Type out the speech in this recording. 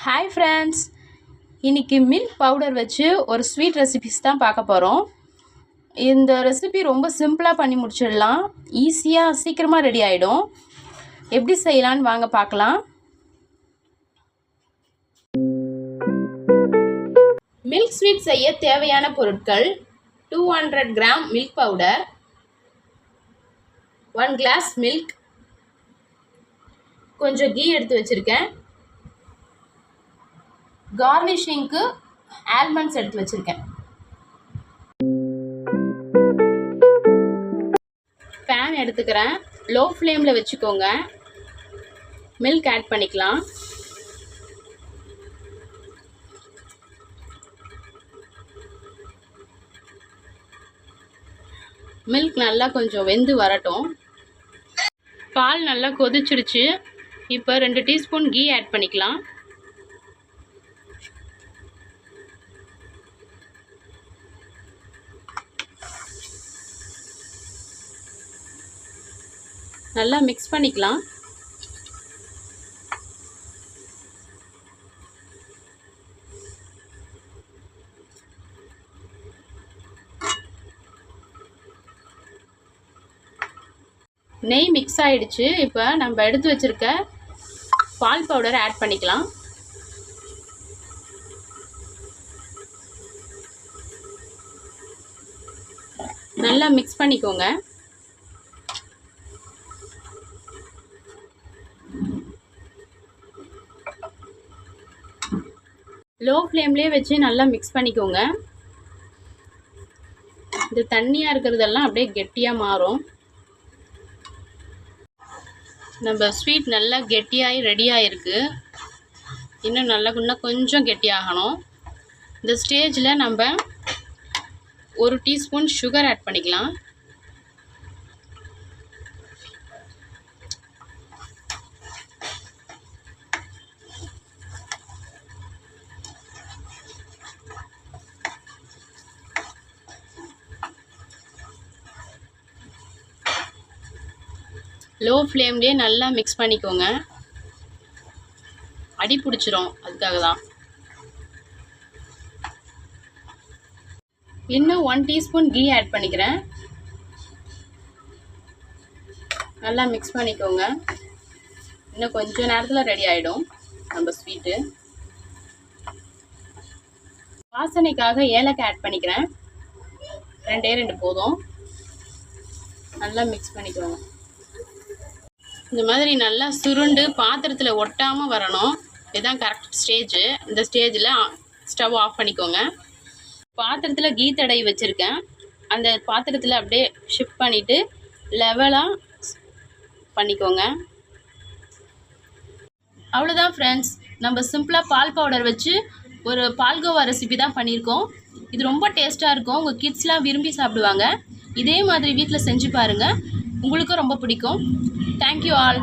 Hi friends, இன்றைக்கி milk powder வச்சு ஒரு ஸ்வீட் ரெசிபிஸ் தான் பார்க்க போகிறோம். இந்த ரெசிபி ரொம்ப சிம்பிளாக பண்ணி முடிச்சிடலாம். ஈஸியாக சீக்கிரமாக ரெடி ஆகிடும். எப்படி செய்யலான்னு வாங்க பார்க்கலாம். மில்க் ஸ்வீட் செய்ய தேவையான பொருட்கள்: 200 gram milk powder, 1 glass milk, கொஞ்சம் கீ எடுத்து வச்சுருக்கேன், கார்னிஷிங்க்கு ஆல்மண்ட்ஸ் எடுத்து வச்சுருக்கேன். பேன் எடுத்துக்கிறேன். லோ ஃப்ளேமில் வச்சுக்கோங்க. மில்க் ஆட் பண்ணிக்கலாம். மில்க் நல்லா கொஞ்சம் வெந்து வரட்டும். பால் நல்லா கொதிச்சிடுச்சு. இப்போ 2 டீஸ்பூன் கீ ஆட் பண்ணிக்கலாம். நல்லா மிக்ஸ் பண்ணிக்கலாம். நெய் மிக்ஸ் ஆகிடுச்சு. இப்போ நம்ம எடுத்து வச்சுருக்க பால் பவுடர் ஆட் பண்ணிக்கலாம். நல்லா மிக்ஸ் பண்ணிக்கோங்க. லோ ஃப்ளேம்லேயே வச்சு நல்லா மிக்ஸ் பண்ணிக்கோங்க. இந்த தண்ணியாக இருக்கிறதெல்லாம் அப்படியே கெட்டியாக மாறும். நம்ம ஸ்வீட் நல்லா கெட்டியாகி ரெடியாக இருக்குது. இன்னும் கொஞ்சம் கெட்டியாகணும். இந்த ஸ்டேஜில் நம்ம 1 டீஸ்பூன் சுகர் ஆட் பண்ணிக்கலாம். லோ ஃப்ளேம்லேயே நல்லா மிக்ஸ் பண்ணிக்கோங்க. அடி பிடிச்சிரும், அதுக்காக தான். இன்னும் 1 டீஸ்பூன் கீ ஆட் பண்ணிக்கிறேன். நல்லா மிக்ஸ் பண்ணிக்கோங்க. இன்னும் கொஞ்சம் நேரத்தில் ரெடி ஆகிடும் நம்ம ஸ்வீட்டு. வாசனைக்காக ஏலக்காய் ஆட் பண்ணிக்கிறேன். 2 போதும். நல்லா மிக்ஸ் பண்ணிக்கோங்க. இந்த மாதிரி நல்லா சுருண்டு பாத்திரத்தில் ஒட்டாமல் வரணும். இதுதான் கரெக்ட் ஸ்டேஜு. இந்த ஸ்டேஜில் ஸ்டவ் ஆஃப் பண்ணிக்கோங்க. பாத்திரத்தில் கீ தடவி வச்சுருக்கேன். அந்த பாத்திரத்தில் அப்படியே ஷிஃப்ட் பண்ணிவிட்டு லெவலாக பண்ணிக்கோங்க. அவ்வளோதான் ஃப்ரெண்ட்ஸ், நம்ம சிம்பிளாக பால் பவுடர் வச்சு ஒரு பால்கோவா ரெசிபி தான் பண்ணியிருக்கோம். இது ரொம்ப டேஸ்ட்டாக இருக்கும். உங்கள் கிட்ஸ்லாம் விரும்பி சாப்பிடுவாங்க. இதே மாதிரி வீட்டில் செஞ்சு பாருங்கள், உங்களுக்கும் ரொம்ப பிடிக்கும். Thank you all.